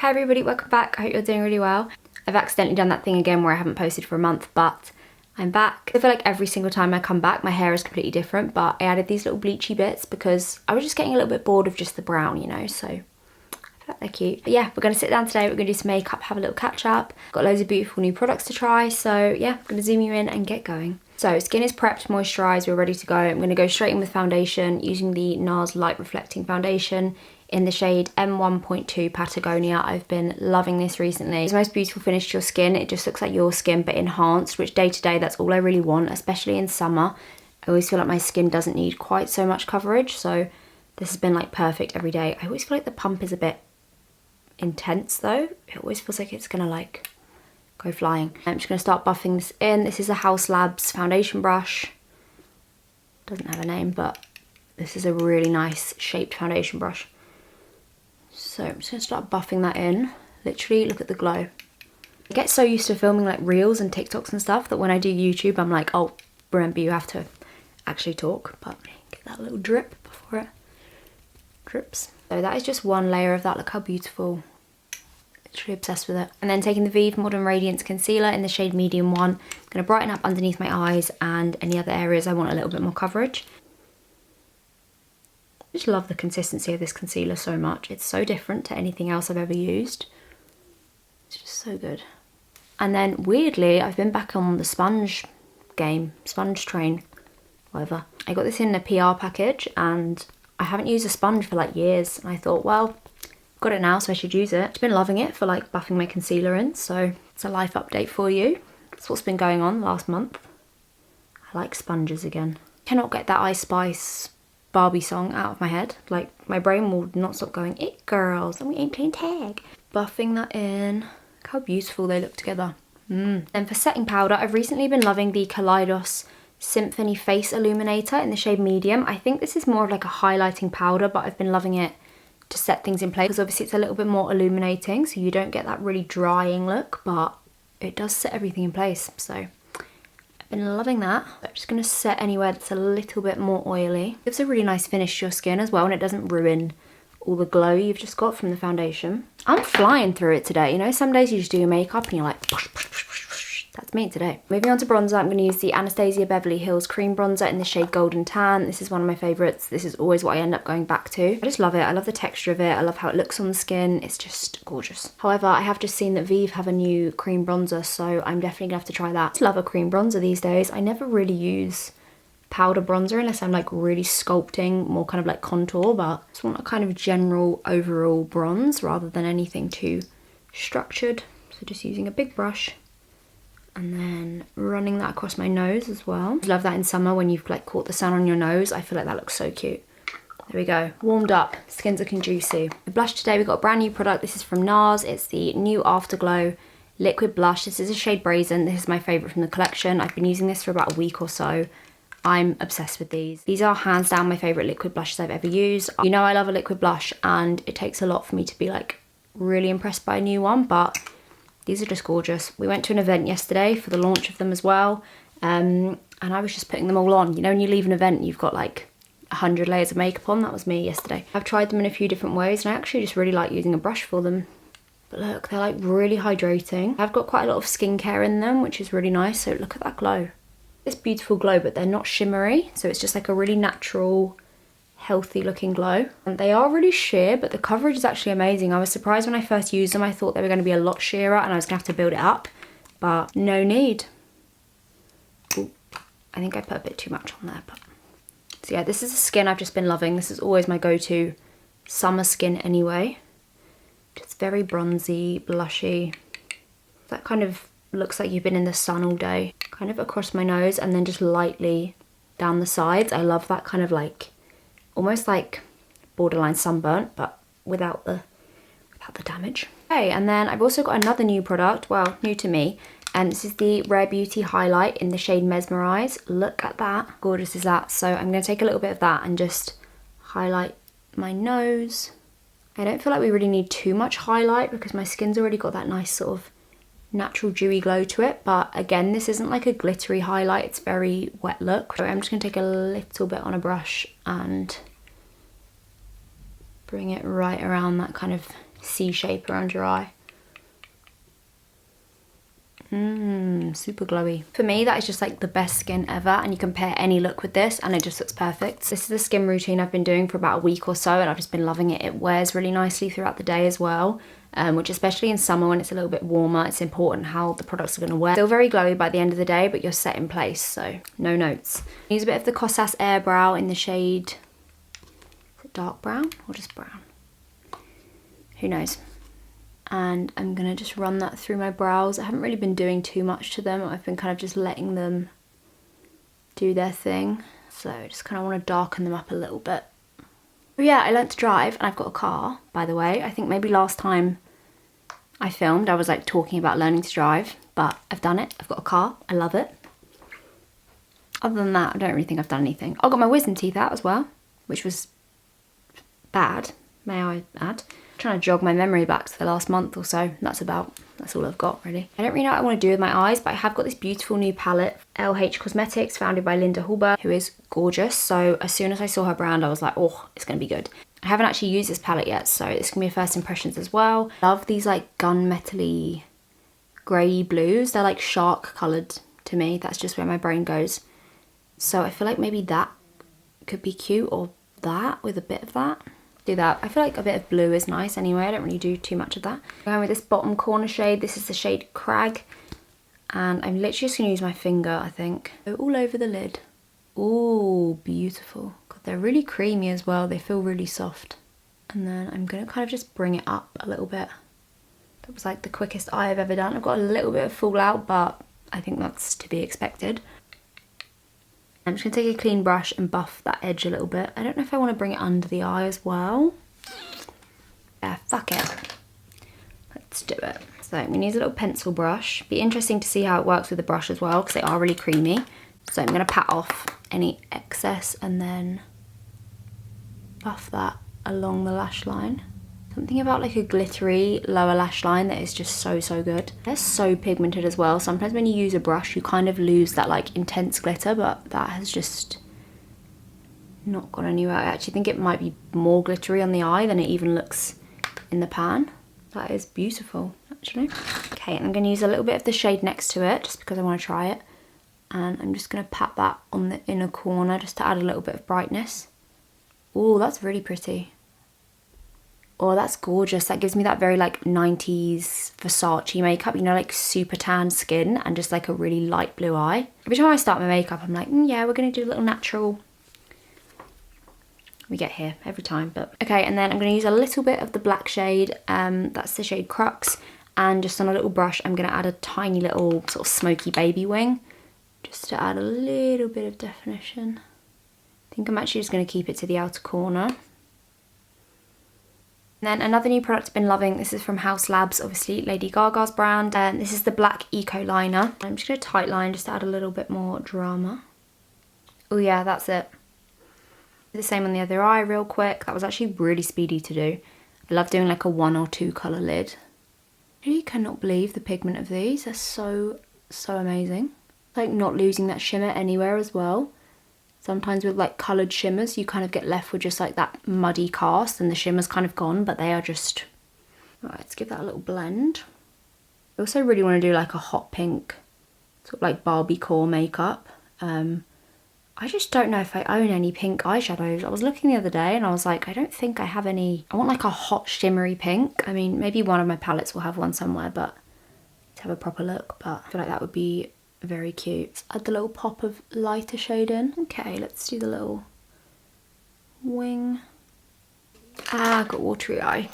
Hi everybody, welcome back. I hope you're doing really well. I've accidentally done that thing again where I haven't posted for a month, but I'm back. I feel like every single time I come back, my hair is completely different, but I added these little bleachy bits because I was just getting a little bit bored of just the brown, you know, so I felt they're cute. But yeah, we're gonna sit down today, we're gonna do some makeup, have a little catch up. Got loads of beautiful new products to try, so yeah, I'm gonna zoom you in and get going. So skin is prepped, moisturised, we're ready to go. I'm gonna go straight in with foundation using the NARS Light Reflecting Foundation in the shade M1.2 Patagonia. I've been loving this recently. It's the most beautiful finish to your skin. It just looks like your skin but enhanced, which day to day, that's all I really want, especially in summer. I always feel like my skin doesn't need quite so much coverage, so this has been like perfect every day. I always feel like the pump is a bit intense though. It always feels like it's gonna like go flying. I'm just gonna start buffing this in. This is a House Labs foundation brush. Doesn't have a name, but this is a really nice shaped foundation brush. So I'm just going to start buffing that in. Literally, look at the glow. I get so used to filming like reels and TikToks and stuff that when I do YouTube, I'm like, oh, remember you have to actually talk. But get that little drip before it drips. So that is just one layer of that. Look how beautiful. Literally obsessed with it. And then taking the Vive Modern Radiance Concealer in the shade Medium 1. I'm going to brighten up underneath my eyes and any other areas I want a little bit more coverage. I just love the consistency of this concealer so much. It's so different to anything else I've ever used. It's just so good. And then weirdly, I've been back on the sponge game, sponge train, whatever. I got this in a PR package and I haven't used a sponge for like years. And I thought, well, got it now, so I should use it. I've been loving it for like buffing my concealer in. So it's a life update for you. That's what's been going on last month. I like sponges again. Cannot get that Ice Spice Barbie song out of my head. Like my brain will not stop going, it girls, and we ain't playing tag. Buffing that in. Look how beautiful they look together. Then for setting powder, I've recently been loving the Kaleidos Symphony Face Illuminator in the shade Medium. I think this is more of like a highlighting powder, but I've been loving it to set things in place because obviously it's a little bit more illuminating, so you don't get that really drying look, but it does set everything in place. So been loving that. I'm just going to set anywhere that's a little bit more oily. It gives a really nice finish to your skin as well, and it doesn't ruin all the glow you've just got from the foundation. I'm flying through it today, you know, some days you just do your makeup and you're like, push, push, push, push, push. That's me today. Moving on to bronzer, I'm going to use the Anastasia Beverly Hills Cream Bronzer in the shade Golden Tan. This is one of my favourites. This is always what I end up going back to. I just love it. I love the texture of it. I love how it looks on the skin. It's just gorgeous. However, I have just seen that Vive have a new cream bronzer, so I'm definitely going to have to try that. I just love a cream bronzer these days. I never really use powder bronzer unless I'm like really sculpting, more kind of like contour, but I just want a kind of general overall bronze rather than anything too structured. So just using a big brush and then running that across my nose as well. I love that in summer when you've like caught the sun on your nose. I feel like that looks so cute. There we go, warmed up, skin's looking juicy. The blush today, we've got a brand new product. This is from NARS. It's the new Afterglow Liquid Blush. This is a shade Brazen. This is my favourite from the collection. I've been using this for about a week or so. I'm obsessed with these. These are hands down my favourite liquid blushes I've ever used. You know I love a liquid blush and it takes a lot for me to be like really impressed by a new one, but these are just gorgeous. We went to an event yesterday for the launch of them as well, and I was just putting them all on. You know when you leave an event you've got like 100 layers of makeup on? That was me yesterday. I've tried them in a few different ways and I actually just really like using a brush for them. But look, they're like really hydrating. I've got quite a lot of skincare in them, which is really nice, so look at that glow. This beautiful glow, but they're not shimmery, so it's just like a really natural, healthy looking glow. And they are really sheer, but the coverage is actually amazing. I was surprised when I first used them. I thought they were going to be a lot sheerer and I was going to have to build it up, but no need. Ooh, I think I put a bit too much on there, but so yeah, this is a skin I've just been loving. This is always my go-to summer skin anyway. Just very bronzy, blushy. That kind of looks like you've been in the sun all day. Kind of across my nose and then just lightly down the sides. I love that kind of like, almost like borderline sunburnt, but without the damage. Okay, and then I've also got another new product, well, new to me, and this is the Rare Beauty Highlight in the shade Mesmerize. Look at that, gorgeous is that? So I'm going to take a little bit of that and just highlight my nose. I don't feel like we really need too much highlight because my skin's already got that nice sort of natural dewy glow to it, but again, this isn't like a glittery highlight, it's very wet look. So I'm just going to take a little bit on a brush and bring it right around that kind of C shape around your eye. Super glowy. For me, that is just like the best skin ever, and you can pair any look with this and it just looks perfect. This is the skin routine I've been doing for about a week or so, and I've just been loving it. It wears really nicely throughout the day as well, which especially in summer when it's a little bit warmer, it's important how the products are going to wear. Still very glowy by the end of the day, but you're set in place, so no notes. Use a bit of the Kosas Air Brow in the shade, is it dark brown or just brown? Who knows? And I'm gonna just run that through my brows. I haven't really been doing too much to them. I've been kind of just letting them do their thing. So I just kind of want to darken them up a little bit. But yeah, I learnt to drive and I've got a car, by the way. I think maybe last time I filmed, I was like talking about learning to drive, but I've done it. I've got a car, I love it. Other than that, I don't really think I've done anything. I got my wisdom teeth out as well, which was bad, may I add. Trying to jog my memory back to the last month or so. That's all I've got really. I don't really know what I want to do with my eyes, but I have got this beautiful new palette, LH Cosmetics, founded by Linda Huber, who is gorgeous. So as soon as I saw her brand, I was like, oh, it's gonna be good. I haven't actually used this palette yet, so it's gonna be a first impressions as well. Love these like gunmetal-y grey blues. They're like shark coloured to me. That's just where my brain goes. So I feel like maybe that could be cute, or that with a bit of that. Do that. I feel like a bit of blue is nice anyway. I don't really do too much of that. Going with this bottom corner shade. This is the shade Crag, and I'm literally just gonna use my finger, I think. Go all over the lid. Oh, beautiful. God, they're really creamy as well. They feel really soft. And then I'm gonna kind of just bring it up a little bit. That was like the quickest eye I've ever done. I've got a little bit of fallout, but I think that's to be expected. I'm just going to take a clean brush and buff that edge a little bit. I don't know if I want to bring it under the eye as well. Yeah, fuck it. Let's do it. So I'm going to use a little pencil brush. Be interesting to see how it works with the brush as well, because they are really creamy. So I'm going to pat off any excess and then buff that along the lash line. Something about like a glittery lower lash line that is just so, so good. They're so pigmented as well. Sometimes when you use a brush, you kind of lose that like intense glitter, but that has just not gone anywhere. I actually think it might be more glittery on the eye than it even looks in the pan. That is beautiful, actually. Okay, and I'm going to use a little bit of the shade next to it, just because I want to try it. And I'm just going to pat that on the inner corner, just to add a little bit of brightness. Oh, that's really pretty. Oh, that's gorgeous. That gives me that very like 90s Versace makeup, you know, like super tan skin and just like a really light blue eye. Every time I start my makeup, I'm like, yeah, we're going to do a little natural. We get here every time, but okay. And then I'm going to use a little bit of the black shade. That's the shade Crux. And just on a little brush, I'm going to add a tiny little sort of smoky baby wing, just to add a little bit of definition. I think I'm actually just going to keep it to the outer corner. And then another new product I've been loving, this is from House Labs, obviously Lady Gaga's brand. This is the Black Eco Liner. I'm just going to tight line just to add a little bit more drama. Oh yeah, that's it. The same on the other eye real quick. That was actually really speedy to do. I love doing like a 1 or 2 colour lid. I really cannot believe the pigment of these. They're so, so amazing. Like not losing that shimmer anywhere as well. Sometimes with like coloured shimmers, you kind of get left with just like that muddy cast and the shimmer's kind of gone, but they are just... Right, let's give that a little blend. I also really want to do like a hot pink, sort of like Barbie core makeup. I just don't know if I own any pink eyeshadows. I was looking the other day and I was like, I don't think I have any. I want like a hot shimmery pink. I mean, maybe one of my palettes will have one somewhere, but to have a proper look, but I feel like that would be very cute. Let's add the little pop of lighter shade in. Okay, let's do the little wing. Ah, got watery eye.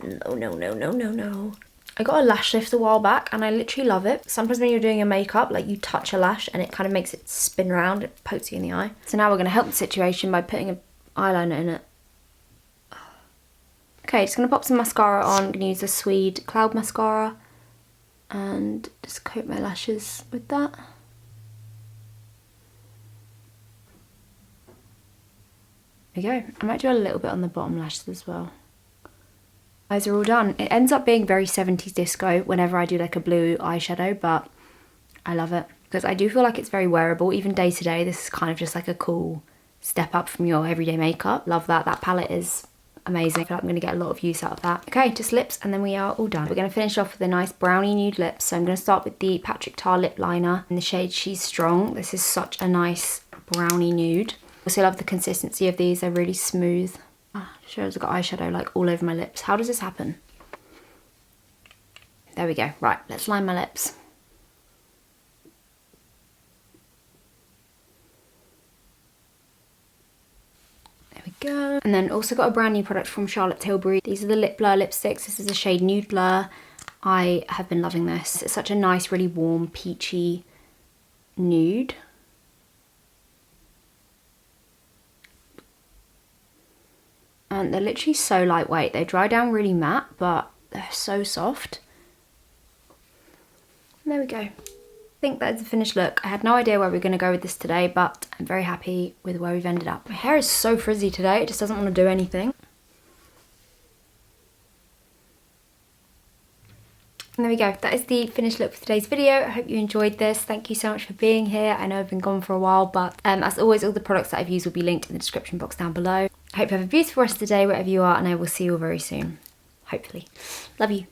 No, no, no, no, no, no. I got a lash lift a while back and I literally love it. Sometimes when you're doing your makeup, like you touch a lash and it kind of makes it spin around, it pokes you in the eye. So now we're going to help the situation by putting an eyeliner in it. Okay, just going to pop some mascara on. I'm going to use the Swede Cloud Mascara and just coat my lashes with that. There we go. I might do a little bit on the bottom lashes as well. Eyes are all done. It ends up being very 70s disco whenever I do like a blue eyeshadow, but I love it because I do feel like it's very wearable. Even day to day, this is kind of just like a cool step up from your everyday makeup. Love that. That palette is amazing. I feel like I'm going to get a lot of use out of that. Okay, just lips and then we are all done. We're going to finish off with a nice brownie nude lip. So I'm going to start with the Patrick Tar lip liner in the shade She's Strong. This is such a nice brownie nude. I also love the consistency of these. They're really smooth. Shows I've got eyeshadow like all over my lips. How does this happen? There we go. Right, let's line my lips. There we go. And then also got a brand new product from Charlotte Tilbury. These are the Lip Blur lipsticks. This is the shade Nude Blur. I have been loving this. It's such a nice, really warm, peachy nude. And they're literally so lightweight. They dry down really matte, but they're so soft. And there we go. I think that's the finished look. I had no idea where we were going to go with this today, but I'm very happy with where we've ended up. My hair is so frizzy today, it just doesn't want to do anything. And there we go, that is the finished look for today's video. I hope you enjoyed this. Thank you so much for being here. I know I've been gone for a while, but as always, all the products that I've used will be linked in the description box down below. I hope you have a beautiful rest of the day wherever you are, and I will see you all very soon. Hopefully. Love you.